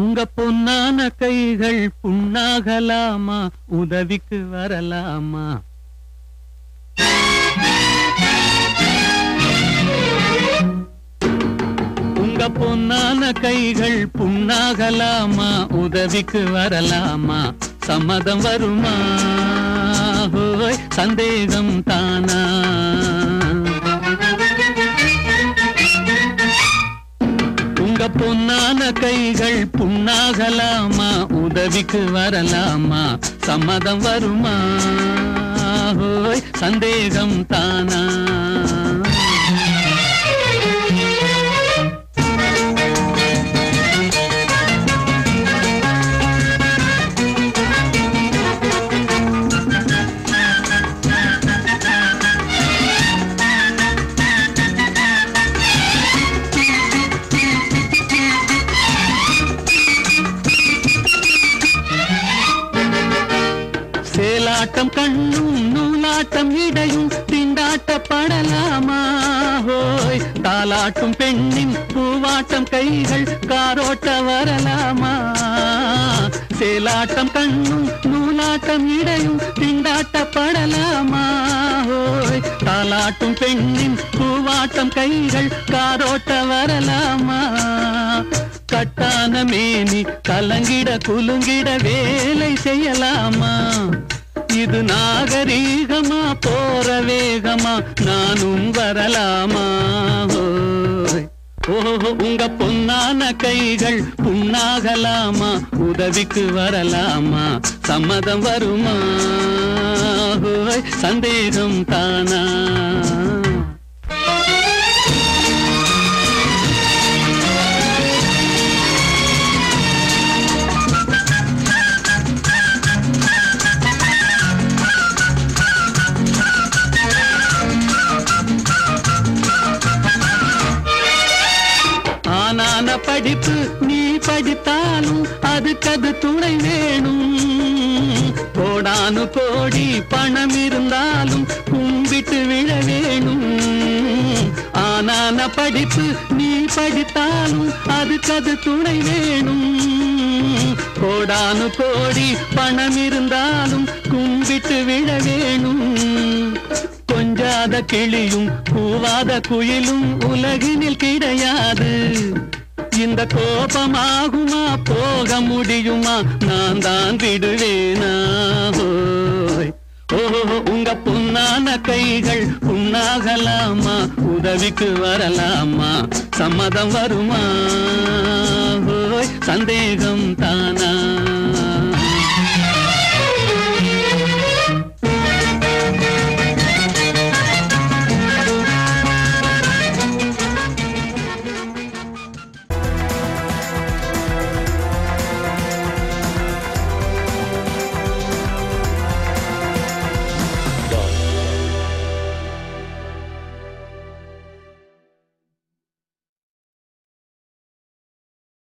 உங்க பொன்னான கைகள் புண்ணாகலாமா, உதவிக்கு வரலாமா? உங்க பொன்னான கைகள் புண்ணாகலாமா, உதவிக்கு வரலாமா? சம்மதம் வருமா? ஹோய் சந்தேகம் தானா? உங்க பொன்னான கைகள் புண்ணாகலாமா, உதவிக்கு வரலாமா? சம்மதம் வருமா? ஹோய் சந்தேகம் தானா? சேலாட்டம் கண்ணும் நூலாட்டம் இடையும் திண்டாட்டப்படலாமா? ஹோய் தாலாட்டும் பெண்ணின் பூவாட்டம் கைகள் காரோட்ட வரலாமா? சேலாட்டம் கண்ணும் நூலாட்டம் இடையும் திண்டாட்டப்படலாமா? ஹோய் தாலாட்டும் பெண்ணின் பூவாட்டம் கைகள் காரோட்ட வரலாமா? கட்டான மேனி கலங்கிட குலுங்கிட வேலை செய்யலாமா? இது நாகரீகமா போற வேகமா, நானும் வரலாமா? ஓஹோ உங்க பொன்னான கைகள் புண்ணாகலாமா, உதவிக்கு வரலாமா? சம்மதம் வருமா? சந்தேகம் தானா? ஆனான படிப்பு நீ படித்தாலும் அதுக்கது துணை வேணும். கோடானு கோடி பணம் இருந்தாலும் கும்பிட்டு விழ வேணும். ஆனான படிப்பு நீ படித்தாலும் அதுக்கது துணை வேணும். கோடானு கோடி பணம் இருந்தாலும் கும்பிட்டு விழ வேணும். கொஞ்சாத கிளியும் கூவாத குயிலும் உலகினில் கிடையாது. இந்த கோபமாகுமா போக முடியுமா, நான் தான் விடுவேனா? ஓஹோ உங்க பொன்னான கைகள் புண்ணாகலாமா, உதவிக்கு வரலாமா? சம்மதம் வருமா? சந்தேகம் தானா?